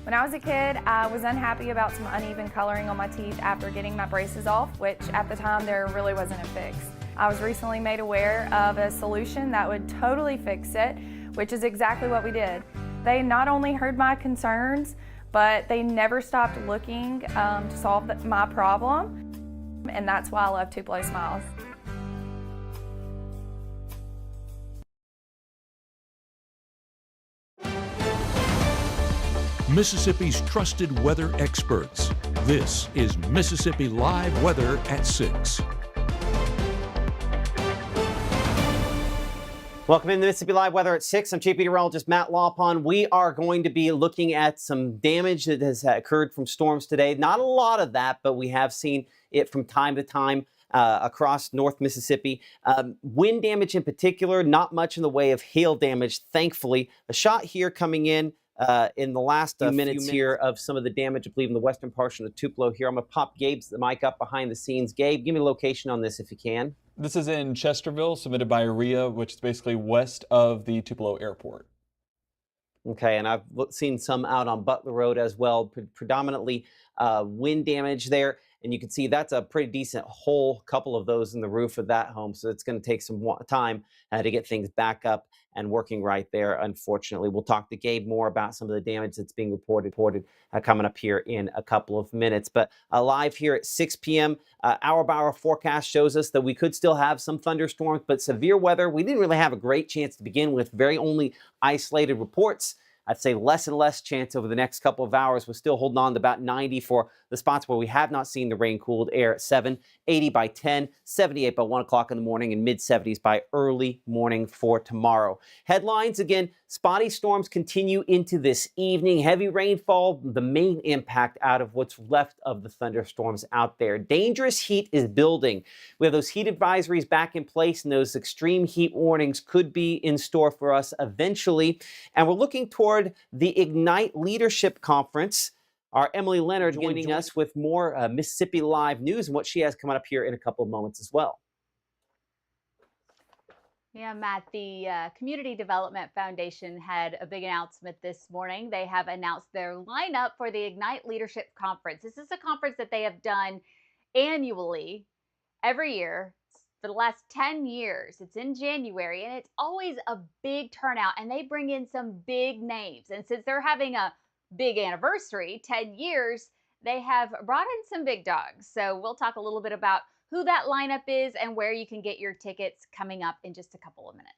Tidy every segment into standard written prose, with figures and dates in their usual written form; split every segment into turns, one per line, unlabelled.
When I was a kid, I was unhappy about some uneven coloring on my teeth after getting my braces off, which at the time there really wasn't a fix. I was recently made aware of a solution that would totally fix it, which is exactly what we did. They not only heard my concerns, but they never stopped looking to solve my problem, and that's why I love Tupelo Smiles.
Mississippi's trusted weather experts. This is Mississippi Live Weather at 6.
Welcome into Mississippi Live Weather at 6. I'm Chief Meteorologist Matt Lawpon. We are going to be looking at some damage that has occurred from storms today. Not a lot of that, but we have seen it from time to time across North Mississippi. Wind damage in particular, not much in the way of hail damage, thankfully. A shot here coming in the last few minutes here of some of the damage, I believe, in the western portion of Tupelo here. I'm going to pop Gabe's mic up behind the scenes. Gabe, give me the location on this if you can.
This is in Chesterville, submitted by AREA, which is basically west of the Tupelo airport.
Okay, and I've seen some out on Butler Road as well, predominantly wind damage there. And you can see that's a pretty decent hole, couple of those in the roof of that home. So it's going to take some time to get things back up and working right there, unfortunately. We'll talk to Gabe more about some of the damage that's being reported coming up here in a couple of minutes. But live here at 6 p.m., hour-by-hour forecast shows us that we could still have some thunderstorms, but severe weather, we didn't really have a great chance to begin with, very only isolated reports. I'd say less and less chance over the next couple of hours. We're still holding on to about 90 for the spots where we have not seen the rain-cooled air at 7, 80 by 10, 78 by 1 o'clock in the morning, and mid-70s by early morning for tomorrow. Headlines, again, spotty storms continue into this evening. Heavy rainfall, the main impact out of what's left of the thunderstorms out there. Dangerous heat is building. We have those heat advisories back in place, and those extreme heat warnings could be in store for us eventually. And we're looking toward the Ignite Leadership Conference. Our Emily Leonard joining us with more Mississippi Live news and what she has coming up here in a couple of moments as well.
Yeah, Matt, the Community Development Foundation had a big announcement this morning. They have announced their lineup for the Ignite Leadership Conference. This is a conference that they have done annually, every year, for the last 10 years. It's in January, and it's always a big turnout, and they bring in some big names. And since they're having a big anniversary, 10 years, they have brought in some big dogs. So we'll talk a little bit about who that lineup is and where you can get your tickets coming up in just a couple of minutes.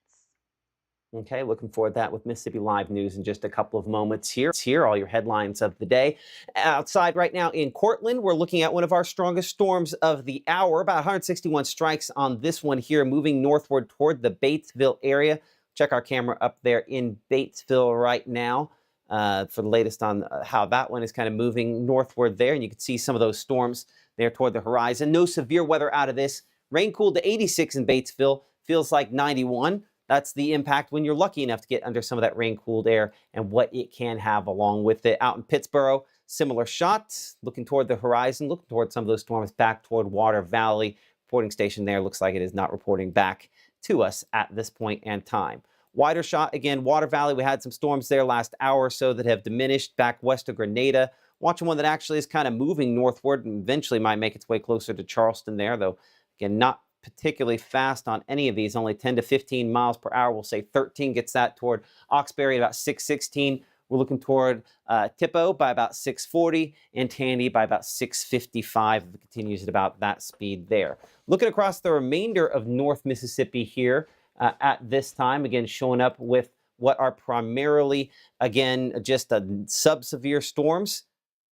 Okay, looking forward to that with Mississippi Live News in just a couple of moments here. Here, all your headlines of the day. Outside right now in Cortland, we're looking at one of our strongest storms of the hour. About 161 strikes on this one here, moving northward toward the Batesville area. Check our camera up there in Batesville right now for the latest on how that one is kind of moving northward there. And you can see some of those storms there toward the horizon. No severe weather out of this. Rain cooled to 86 in Batesville. Feels like 91. That's the impact when you're lucky enough to get under some of that rain-cooled air and what it can have along with it. Out in Pittsboro, similar shots, looking toward the horizon, looking toward some of those storms back toward Water Valley. Reporting station there looks like it is not reporting back to us at this point in time. Wider shot, again, Water Valley, we had some storms there last hour or so that have diminished back west of Grenada. Watching one that actually is kind of moving northward and eventually might make its way closer to Charleston there, though, again, not particularly fast on any of these, only 10 to 15 miles per hour. We'll say 13 gets that toward Oxbury, about 616. We're looking toward Tippo by about 640 and Tandy by about 655. It continues at about that speed there. Looking across the remainder of North Mississippi here at this time, again, showing up with what are primarily, again, just sub-severe storms.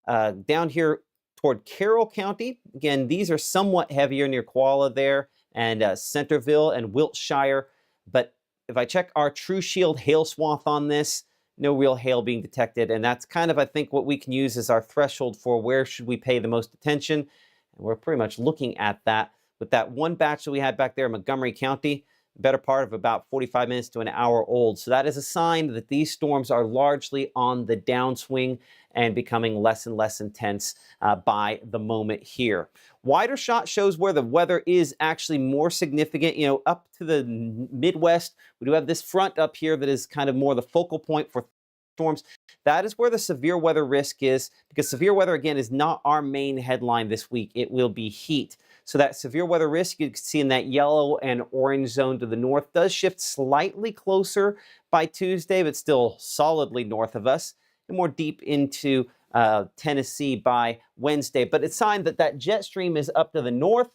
Down here toward Carroll County, again, these are somewhat heavier near Qualla there and Centerville and Wiltshire. But if I check our True Shield hail swath on this, no real hail being detected. And that's kind of, I think, what we can use as our threshold for where should we pay the most attention. And we're pretty much looking at that with that one batch that we had back there in Montgomery County, better part of about 45 minutes to an hour old. So that is a sign that these storms are largely on the downswing and becoming less and less intense by the moment here. Wider shot shows where the weather is actually more significant, up to the Midwest. We do have this front up here that is kind of more the focal point for storms. That is where the severe weather risk is, because severe weather, again, is not our main headline this week. It will be heat. So that severe weather risk you can see in that yellow and orange zone to the north does shift slightly closer by Tuesday, but still solidly north of us and more deep into Tennessee by Wednesday. But it's a sign that that jet stream is up to the north,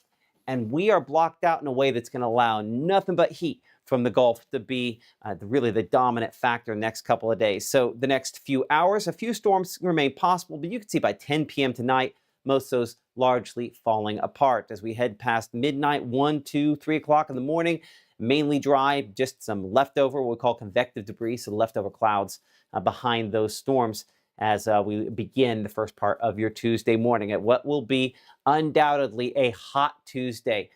and we are blocked out in a way that's going to allow nothing but heat from the Gulf to be really the dominant factor next couple of days. So the next few hours, a few storms remain possible, but you can see by 10 p.m. tonight, most of those largely falling apart. As we head past midnight, 1, 2, 3 o'clock in the morning, mainly dry, just some leftover, what we call convective debris, so leftover clouds behind those storms as we begin the first part of your Tuesday morning at what will be undoubtedly a hot Tuesday.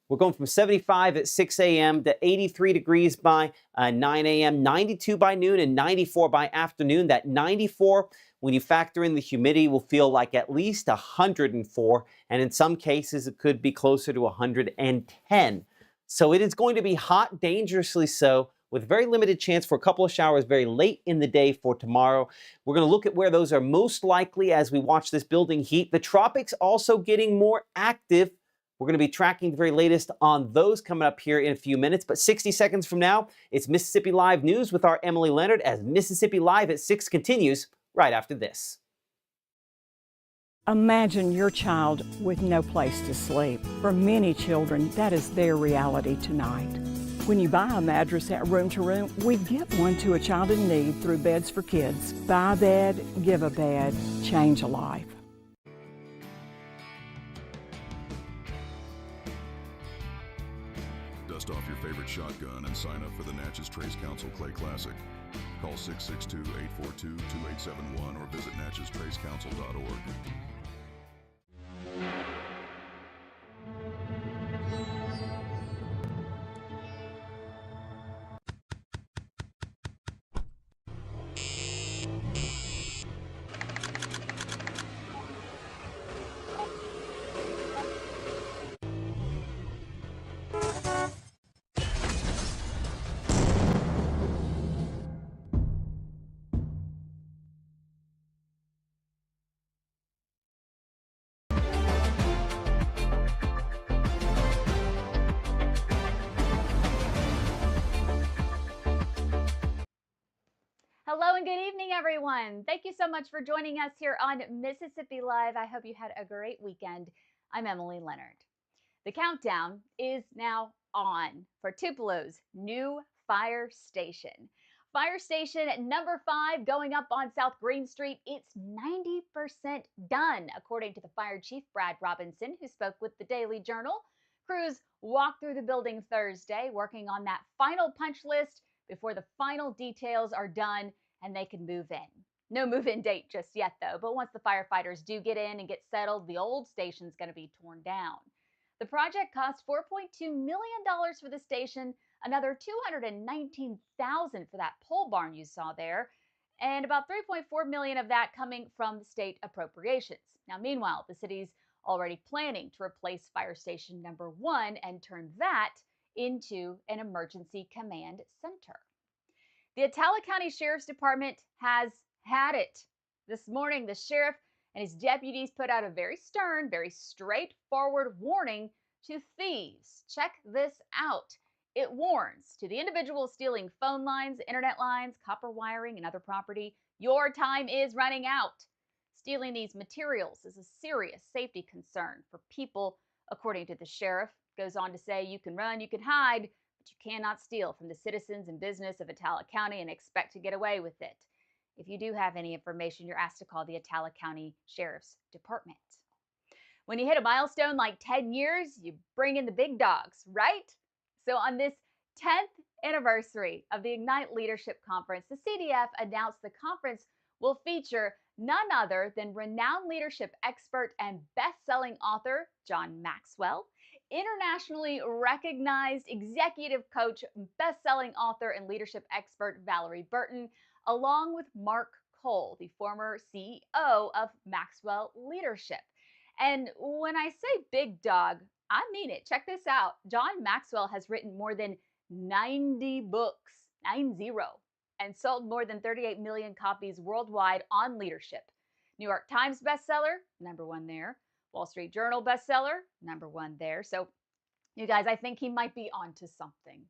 We're going from 75 at 6 a.m. to 83 degrees by 9 a.m., 92 by noon, and 94 by afternoon. That 94, when you factor in the humidity, will feel like at least 104, and in some cases, it could be closer to 110. So it is going to be hot, dangerously so, with very limited chance for a couple of showers very late in the day for tomorrow. We're going to look at where those are most likely as we watch this building heat. The tropics also getting more active. We're going to be tracking the very latest on those coming up here in a few minutes. But 60 seconds from now, it's Mississippi Live News with our Emily Leonard as Mississippi Live at 6 continues right after this.
Imagine your child with no place to sleep. For many children, that is their reality tonight. When you buy a mattress at Room to Room, we give one to a child in need through Beds for Kids. Buy a bed, give a bed, change a life.
Dust off your favorite shotgun and sign up for the Natchez Trace Council Clay Classic. Call 662-842-2871 or visit natcheztracecouncil.org.
Hello and good evening, everyone. Thank you so much for joining us here on Mississippi Live. I hope you had a great weekend. I'm Emily Leonard. The countdown is now on for Tupelo's new fire station. Fire station number 5 going up on South Green Street. It's 90% done, according to the fire chief, Brad Robinson, who spoke with the Daily Journal. Crews walked through the building Thursday, working on that final punch list before the final details are done and they can move in. No move-in date just yet, though, but once the firefighters do get in and get settled, the old station's going to be torn down. The project cost $4.2 million for the station, another $219,000 for that pole barn you saw there, and about $3.4 million of that coming from state appropriations. Now, meanwhile, the city's already planning to replace fire station number 1 and turn that into an emergency command center. The Attala County Sheriff's Department has had it. This morning, the sheriff and his deputies put out a very stern, very straightforward warning to thieves. Check this out. It warns to the individuals stealing phone lines, internet lines, copper wiring, and other property, your time is running out. Stealing these materials is a serious safety concern for people, according to the sheriff. Goes on to say you can run, you can hide, but you cannot steal from the citizens and business of Attala County and expect to get away with it. If you do have any information, you're asked to call the Attala County Sheriff's Department. When you hit a milestone like 10 years, you bring in the big dogs, right? So on this 10th anniversary of the Ignite Leadership Conference, the CDF announced the conference will feature none other than renowned leadership expert and best-selling author John Maxwell, internationally recognized executive coach, best-selling author, and leadership expert Valerie Burton, along with Mark Cole, the former CEO of Maxwell Leadership. And when I say big dog, I mean it. Check this out. John Maxwell has written more than 90 books, 90. and sold more than 38 million copies worldwide on leadership. New York Times bestseller, #1 there. Wall Street Journal bestseller, #1 there. So, you guys, I think he might be onto something.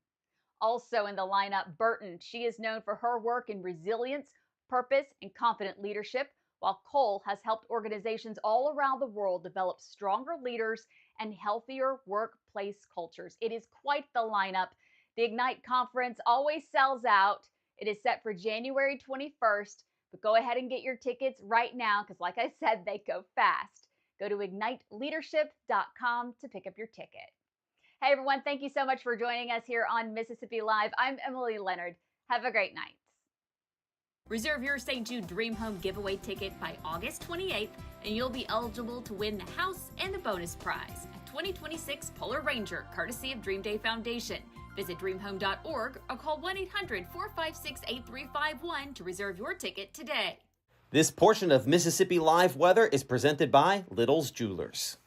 Also in the lineup, Burton. She is known for her work in resilience, purpose, and confident leadership, while Cole has helped organizations all around the world develop stronger leaders and healthier workplace cultures. It is quite the lineup. The Ignite conference always sells out. It is set for January 21st, but go ahead and get your tickets right now because, like I said, they go fast. Go to igniteleadership.com to pick up your ticket. Hey, everyone. Thank you so much for joining us here on Mississippi Live. I'm Emily Leonard. Have a great night.
Reserve your St. Jude Dream Home giveaway ticket by August 28th, and you'll be eligible to win the house and the bonus prize, a 2026 Polar Ranger, courtesy of Dream Day Foundation. Visit dreamhome.org or call 1-800-456-8351 to reserve your ticket today.
This portion of Mississippi Live Weather is presented by Little's Jewelers.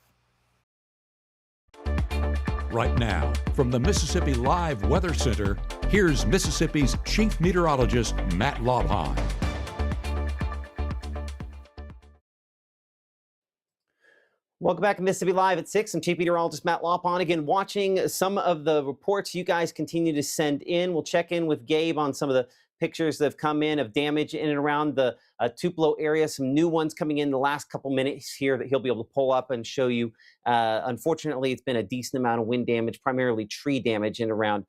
Right now, from the Mississippi Live Weather Center, here's Mississippi's Chief Meteorologist, Matt Laubheim.
Welcome back to Mississippi Live at 6. I'm Chief Meteorologist Matt Laubheim. Again, watching some of the reports you guys continue to send in. We'll check in with Gabe on some of the pictures that have come in of damage in and around the Tupelo area. Some new ones coming in the last couple minutes here that he'll be able to pull up and show you. Unfortunately, it's been a decent amount of wind damage, primarily tree damage in and around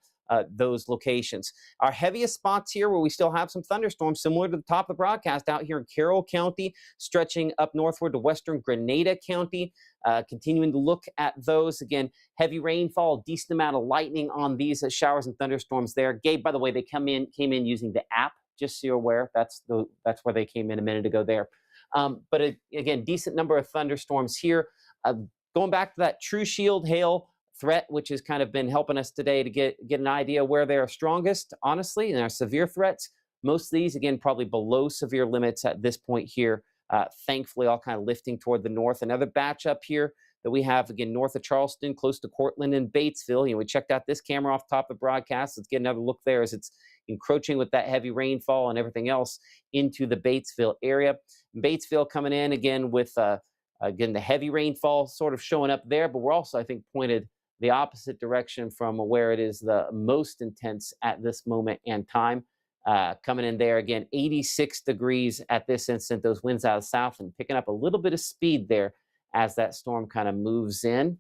those locations. Our heaviest spots here where we still have some thunderstorms similar to the top of the broadcast out here in Carroll County, stretching up northward to western Grenada County. Continuing to look at those. Again, heavy rainfall, decent amount of lightning on these showers and thunderstorms there. Gabe, by the way, they came in using the app, just so you're aware. That's where they came in a minute ago there. But again, decent number of thunderstorms here. Going back to that True Shield hail threat, which has kind of been helping us today to get an idea where they're strongest, honestly, and our severe threats. Most of these, again, probably below severe limits at this point here. Thankfully, all kind of lifting toward the north. Another batch up here that we have, again, north of Charleston, close to Cortland and Batesville. We checked out this camera off top of the broadcast. Let's get another look there as it's encroaching with that heavy rainfall and everything else into the Batesville area. Batesville coming in, again, with, again, the heavy rainfall sort of showing up there. But we're also, I think, pointed the opposite direction from where it is the most intense at this moment and time. Coming in there again, 86 degrees at this instant. Those winds out of the south and picking up a little bit of speed there as that storm kind of moves in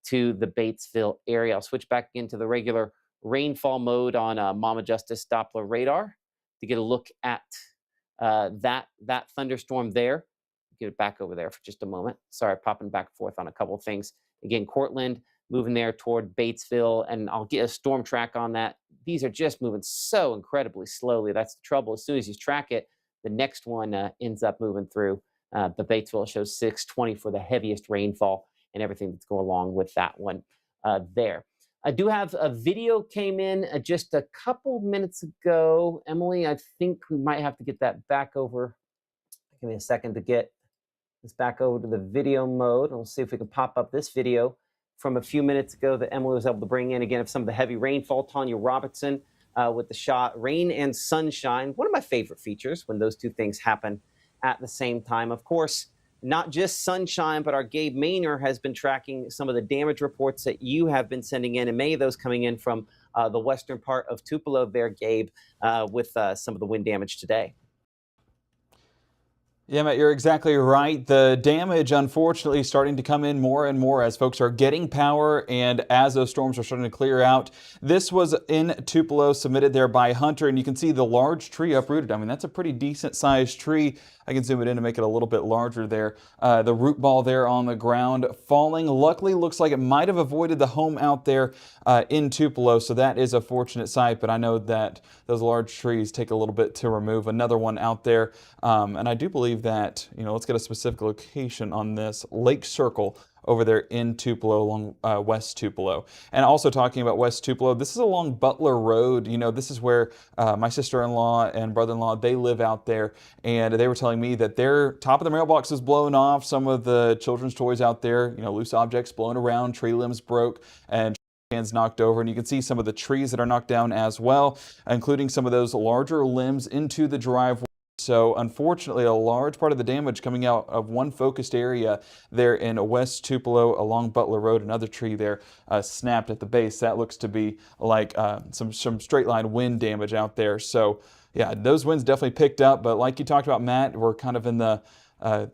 to the Batesville area. I'll switch back into the regular rainfall mode on Mama Justice Doppler radar to get a look at that thunderstorm there. Get it back over there for just a moment. Sorry, popping back and forth on a couple of things. Again, Cortland moving there toward Batesville, and I'll get a storm track on that. These are just moving so incredibly slowly. That's the trouble. As soon as you track it, the next one ends up moving through. But Batesville shows 620 for the heaviest rainfall and everything that's going along with that one there. I do have a video came in just a couple minutes ago. Emily, I think we might have to get that back over. Give me a second to get this back over to the video mode. We'll see if we can pop up this video from a few minutes ago that Emily was able to bring in, again, of some of the heavy rainfall. Tanya Robertson with the shot Rain and Sunshine. One of my favorite features when those two things happen at the same time. Of course, not just sunshine, but our Gabe Maynor has been tracking some of the damage reports that you have been sending in, and many of those coming in from the western part of Tupelo there, Gabe, with some of the wind damage today.
Yeah, Matt, you're exactly right. The damage, unfortunately, starting to come in more and more as folks are getting power and as those storms are starting to clear out. This was in Tupelo, submitted there by Hunter, and you can see the large tree uprooted. I mean, that's a pretty decent sized tree. I can zoom it in to make it a little bit larger there. The root ball there on the ground falling. Luckily, looks like it might have avoided the home out there in Tupelo, so that is a fortunate sight, but I know that those large trees take a little bit to remove. Another one out there, and I do believe that, let's get a specific location on this. Lake Circle over there in Tupelo, along West Tupelo. And also talking about West Tupelo, this is along Butler Road. This is where my sister-in-law and brother-in-law, they live out there, and they were telling me that their top of the mailbox is blown off. Some of the children's toys out there, loose objects blown around, tree limbs broke, and Hands knocked over, and you can see some of the trees that are knocked down as well, including some of those larger limbs into the driveway. So unfortunately, a large part of the damage coming out of one focused area there in West Tupelo along Butler Road. Another tree there snapped at the base. That looks to be like some straight line wind damage out there. So yeah, those winds definitely picked up, but like you talked about, Matt, we're kind of in the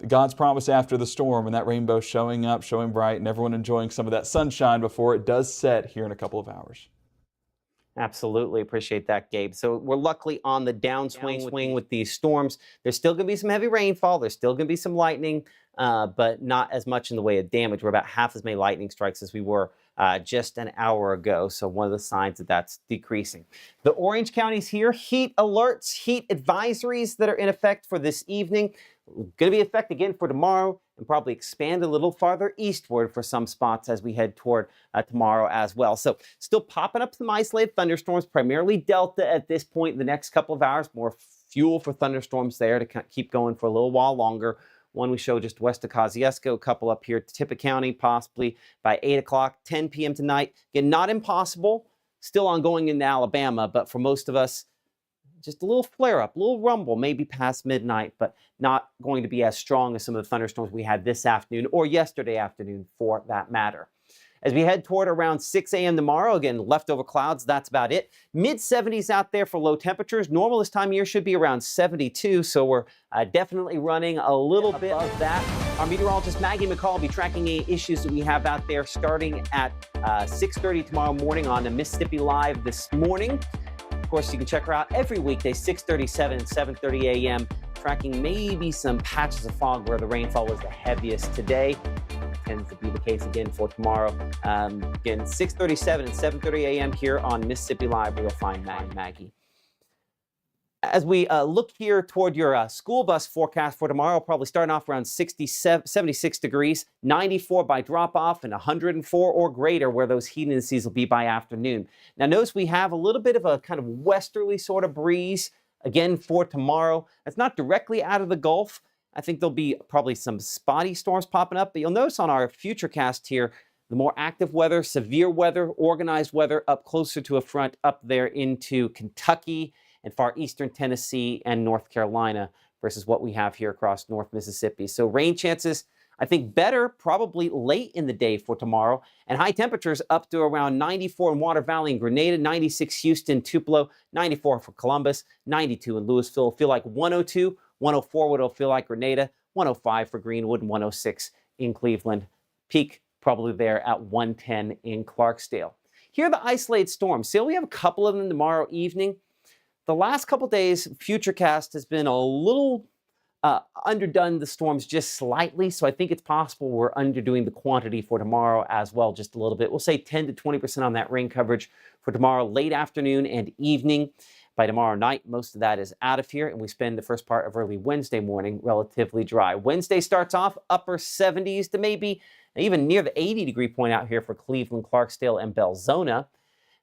God's promise after the storm, and that rainbow showing up, showing bright, and everyone enjoying some of that sunshine before it does set here in a couple of hours.
Absolutely appreciate that, Gabe. So we're luckily on the downswing with these storms. There's still going to be some heavy rainfall. There's still going to be some lightning, but not as much in the way of damage. We're about half as many lightning strikes as we were just an hour ago. So one of the signs that that's decreasing. The orange counties here, heat alerts, heat advisories that are in effect for this evening. Going to be in effect again for tomorrow and probably expand a little farther eastward for some spots as we head toward tomorrow as well. So still popping up some isolated thunderstorms, primarily Delta at this point in the next couple of hours. More fuel for thunderstorms there to keep going for a little while longer. One we show just west of Kosciuszko, a couple up here to Tippah County, possibly by 8 o'clock, 10 p.m. tonight. Again, not impossible, still ongoing in Alabama, but for most of us, just a little flare-up, a little rumble, maybe past midnight, but not going to be as strong as some of the thunderstorms we had this afternoon or yesterday afternoon for that matter. As we head toward around 6 a.m. tomorrow, again, leftover clouds, that's about it. Mid-70s out there for low temperatures. Normal this time of year should be around 72, so we're definitely running a little bit above that. Our meteorologist Maggie McCall will be tracking any issues that we have out there starting at 6:30 tomorrow morning on the Mississippi Live this morning. Of course, you can check her out every weekday, 6:37 and 7:30 a.m., tracking maybe some patches of fog where the rainfall was the heaviest today. Tends to be the case again for tomorrow. Again, 6:37 and 7:30 a.m. here on Mississippi Live, where you'll find Maggie. As we look here toward your school bus forecast for tomorrow, probably starting off around 76 degrees, 94 by drop-off, and 104 or greater where those heat indices will be by afternoon. Now, notice we have a little bit of a kind of westerly sort of breeze, again, for tomorrow. That's not directly out of the Gulf. I think there'll be probably some spotty storms popping up, but you'll notice on our futurecast here, the more active weather, severe weather, organized weather up closer to a front up there into Kentucky and far eastern Tennessee and North Carolina versus what we have here across North Mississippi. So rain chances, I think, better probably late in the day for tomorrow, and high temperatures up to around 94 in Water Valley and Grenada, 96 Houston, Tupelo, 94 for Columbus, 92 in Louisville. It'll feel like 102, 104 what it'll feel like Grenada, 105 for Greenwood, and 106 in Cleveland. Peak probably there at 110 in Clarksdale. Here are the isolated storms. So we have a couple of them tomorrow evening. The last couple days, Futurecast has been a little underdone the storms just slightly, so I think it's possible we're underdoing the quantity for tomorrow as well just a little bit. We'll say 10 to 20% on that rain coverage for tomorrow late afternoon and evening. By tomorrow night, most of that is out of here, and we spend the first part of early Wednesday morning relatively dry. Wednesday starts off upper 70s to maybe even near the 80-degree point out here for Cleveland, Clarksdale, and Belzona.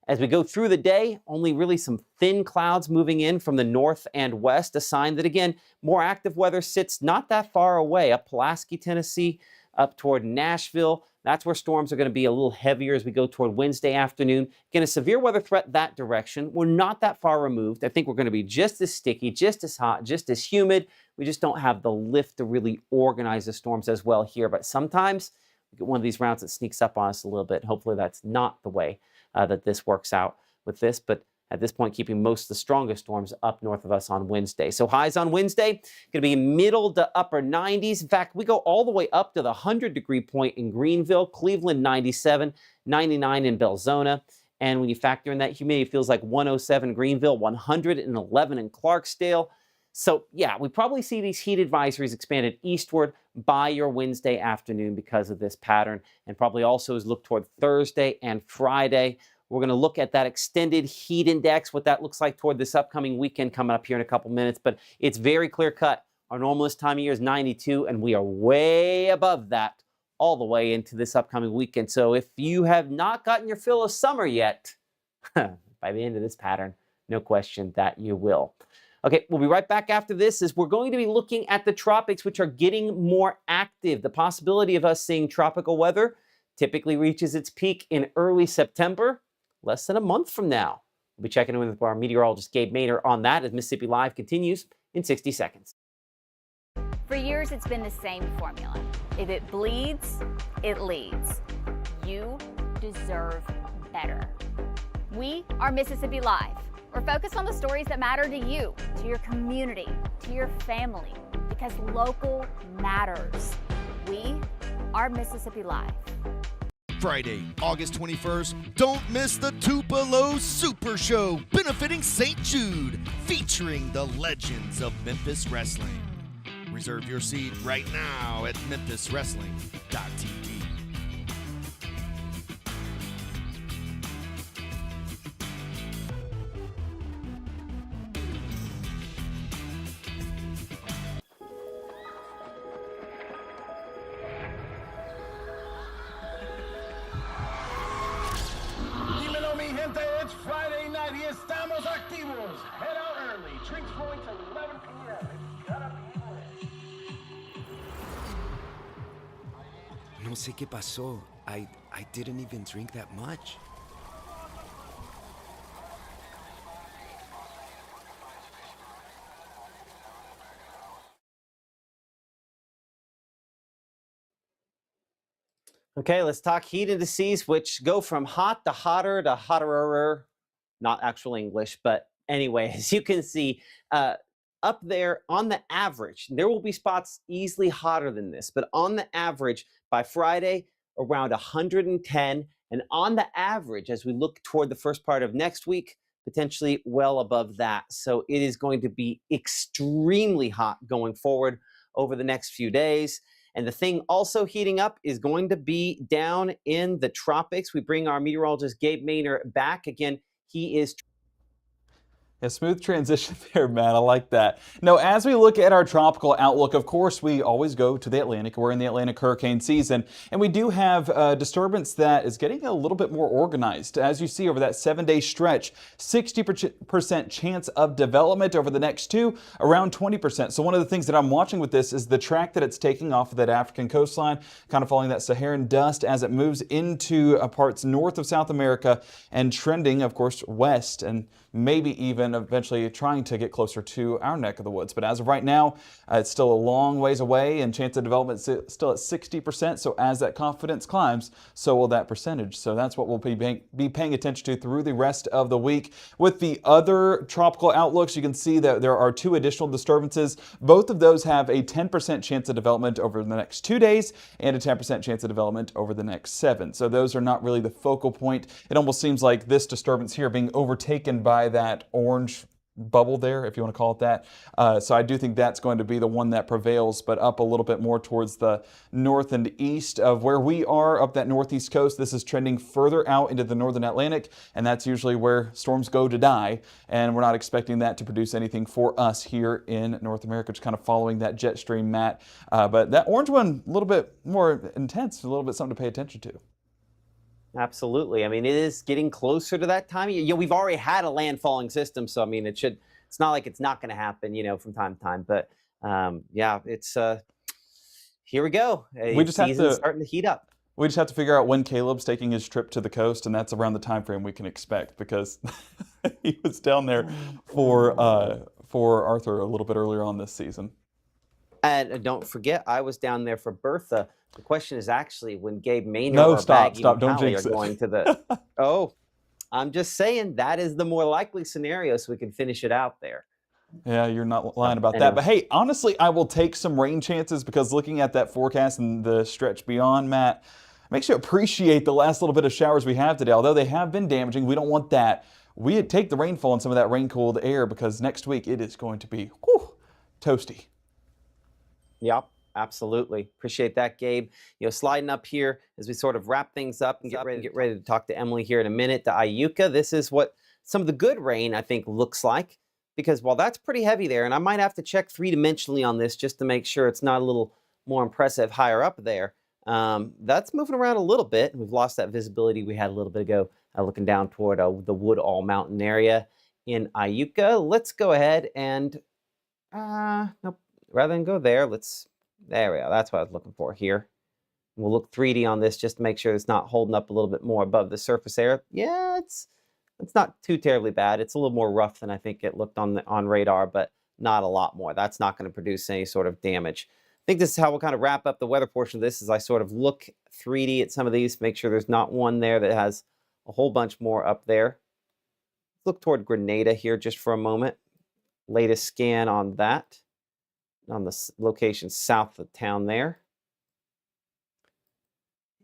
As we go through the day, only really some thin clouds moving in from the north and west, a sign that, again, more active weather sits not that far away, up Pulaski, Tennessee, up toward Nashville. That's where storms are going to be a little heavier as we go toward Wednesday afternoon. Again, a severe weather threat that direction. We're not that far removed. I think we're going to be just as sticky, just as hot, just as humid. We just don't have the lift to really organize the storms as well here. But sometimes we get one of these rounds that sneaks up on us a little bit. Hopefully that's not the way that this works out with this, but at this point, keeping most of the strongest storms up north of us on Wednesday. So highs on Wednesday, going to be middle to upper 90s. In fact, we go all the way up to the 100-degree point in Greenville, Cleveland 97, 99 in Belzona. And when you factor in that humidity, it feels like 107 in Greenville, 111 in Clarksdale. So yeah, we probably see these heat advisories expanded eastward by your Wednesday afternoon because of this pattern, and probably also as look toward Thursday and Friday. We're going to look at that extended heat index, what that looks like toward this upcoming weekend coming up here in a couple minutes, but it's very clear cut. Our normalist time of year is 92, and we are way above that all the way into this upcoming weekend. So if you have not gotten your fill of summer yet, by the end of this pattern, no question that you will. Okay, we'll be right back after this as we're going to be looking at the tropics, which are getting more active. The possibility of us seeing tropical weather typically reaches its peak in early September, less than a month from now. We'll be checking in with our meteorologist Gabe Maynor on that as Mississippi Live continues in 60 seconds.
For years, it's been the same formula. If it bleeds, it leads. You deserve better. We are Mississippi Live. We're focused on the stories that matter to you, to your community, to your family, because local matters. We are Mississippi Live.
Friday, August 21st, don't miss the Tupelo Super Show benefiting St. Jude, featuring the legends of Memphis Wrestling. Reserve your seat right now at memphiswrestling.tv.
Dímelo, mi gente, it's Friday night y estamos activos. Head out early. Drinks flowing till 11 p.m. It's gonna be lit.
No sé qué pasó. I didn't even drink that much.
Okay, let's talk heat indices, which go from hot to hotter to hotterer. Not actual English, but anyway, as you can see, up there on the average, there will be spots easily hotter than this, but on the average, by Friday, around 110. And on the average, as we look toward the first part of next week, potentially well above that. So it is going to be extremely hot going forward over the next few days. And the thing also heating up is going to be down in the tropics. We bring our meteorologist Gabe Maynor back. Again, he is...
A smooth transition there, Matt. I like that. Now, as we look at our tropical outlook, of course, we always go to the Atlantic. We're in the Atlantic hurricane season, and we do have a disturbance that is getting a little bit more organized. As you see over that 7-day stretch, 60% chance of development over the next two, around 20%. So one of the things that I'm watching with this is the track that it's taking off of that African coastline, kind of following that Saharan dust as it moves into parts north of South America and trending, of course, west and maybe even eventually trying to get closer to our neck of the woods. But as of right now, it's still a long ways away and chance of development is still at 60%. So as that confidence climbs, so will that percentage. So that's what we'll be paying attention to through the rest of the week. With the other tropical outlooks, you can see that there are two additional disturbances. Both of those have a 10% chance of development over the next 2 days and a 10% chance of development over the next 7. So those are not really the focal point. It almost seems like this disturbance here being overtaken by that orange bubble there, if you want to call it that. So I do think that's going to be the one that prevails, but up a little bit more towards the north and east of where we are, up that northeast coast. This is trending further out into the northern Atlantic, and that's usually where storms go to die, and we're not expecting that to produce anything for us here in North America, just kind of following that jet stream, Matt. But that orange one, a little bit more intense, a little bit something to pay attention to.
Absolutely. I mean, it is getting closer to that time. We've already had a landfalling system, so I mean, it's not like it's not going to happen, from time to time. But yeah, it's here we go.
We just have to
starting to heat up.
We just have to figure out when Caleb's taking his trip to the coast, and that's around the time frame we can expect, because he was down there for Arthur a little bit earlier on this season.
And don't forget, I was down there for Bertha. The question is actually when Gabe Maynor
or stop, don't jinx
are going to the... Oh, I'm just saying that is the more likely scenario, so we can finish it out there.
Yeah, you're not lying about that. But hey, honestly, I will take some rain chances, because looking at that forecast and the stretch beyond, Matt, makes you appreciate the last little bit of showers we have today. Although they have been damaging, we don't want that. We take the rainfall and some of that rain-cooled air, because next week it is going to be toasty.
Yep. Absolutely. Appreciate that, Gabe. Sliding up here as we sort of wrap things up and get ready to talk to Emily here in a minute. To Iuka, this is what some of the good rain, I think, looks like, because while that's pretty heavy there, and I might have to check three-dimensionally on this just to make sure it's not a little more impressive higher up there. That's moving around a little bit. We've lost that visibility we had a little bit ago, looking down toward the Woodall Mountain area in Iuka. Let's go ahead and, nope, rather than go there, there we go. That's what I was looking for here. We'll look 3D on this just to make sure it's not holding up a little bit more above the surface area. Yeah, it's not too terribly bad. It's a little more rough than I think it looked on radar, but not a lot more. That's not going to produce any sort of damage. I think this is how we'll kind of wrap up the weather portion of this, as I sort of look 3D at some of these, make sure there's not one there that has a whole bunch more up there. Look toward Grenada here just for a moment. Latest scan on that, on the location south of town there.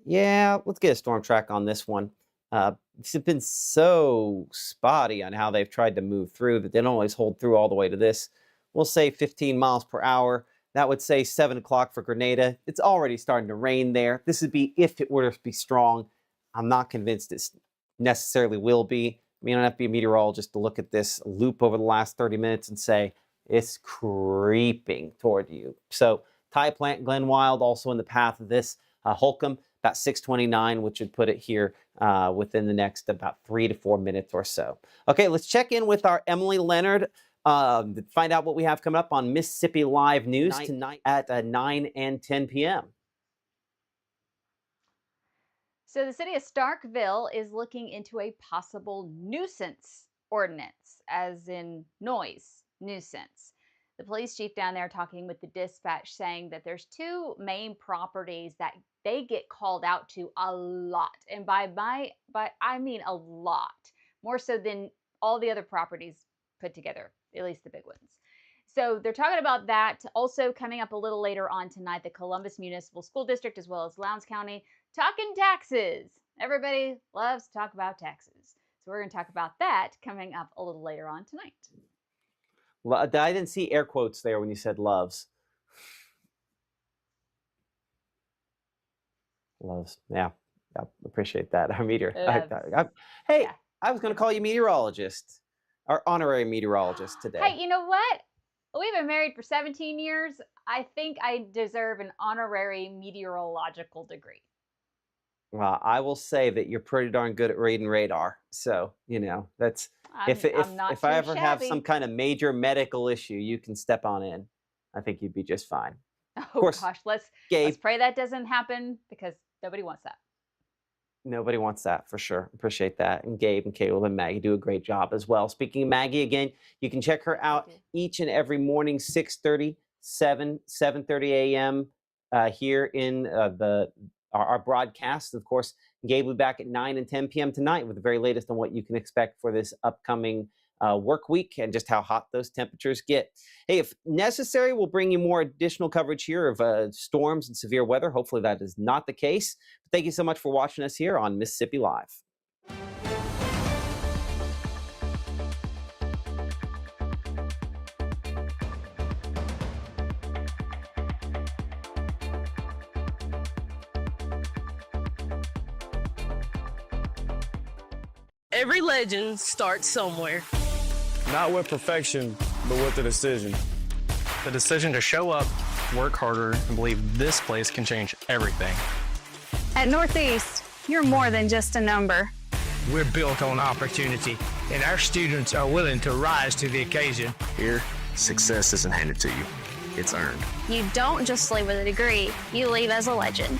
Yeah, let's get a storm track on this one. It's been so spotty on how they've tried to move through that they don't always hold through all the way to this. We'll say 15 miles per hour. That would say 7 o'clock for Grenada. It's already starting to rain there. This would be if it were to be strong. I'm not convinced it necessarily will be. I mean, I don't have to be a meteorologist to look at this loop over the last 30 minutes and say it's creeping toward you. So Thai Plant, Glen Wild also in the path of this. Holcomb, about 629, which would put it here within the next about 3 to 4 minutes or so. Okay, let's check in with our Emily Leonard to find out what we have coming up on Mississippi Live News tonight at 9 and 10 p.m.
So the city of Starkville is looking into a possible nuisance ordinance, as in noise nuisance. The police chief down there talking with the dispatch saying that there's 2 main properties that they get called out to a lot. And by I mean a lot. More so than all the other properties put together, at least the big ones. So they're talking about that. Also coming up a little later on tonight, the Columbus Municipal School District as well as Lowndes County talking taxes. Everybody loves to talk about taxes. So we're going to talk about that coming up a little later on tonight.
Well, I didn't see air quotes there when you said loves. Loves. Yeah, appreciate that. Our meteor. Hey, yeah. I was going to call you meteorologist, or honorary meteorologist today.
Hey, you know what? We've been married for 17 years. I think I deserve an honorary meteorological degree.
Well, I will say that you're pretty darn good at reading radar. So, you know, that's if I ever have some kind of major medical issue, you can step on in. I think you'd be just fine.
Oh, of course, gosh, let's pray that doesn't happen, because nobody wants that.
Nobody wants that, for sure. Appreciate that. And Gabe and Caleb and Maggie do a great job as well. Speaking of Maggie, again, you can check her out each and every morning, 6:30, 7:30 a.m. Here in our broadcast. Of course, Gabe will be back at 9 and 10 p.m. tonight with the very latest on what you can expect for this upcoming work week and just how hot those temperatures get. Hey, if necessary, we'll bring you more additional coverage here of storms and severe weather. Hopefully that is not the case. But thank you so much for watching us here on Mississippi Live.
Every legend starts somewhere.
Not with perfection, but with a decision.
The decision to show up, work harder, and believe this place can change everything.
At Northeast, you're more than just a number.
We're built on opportunity, and our students are willing to rise to the occasion.
Here, success isn't handed to you. It's earned.
You don't just leave with a degree, you leave as a legend.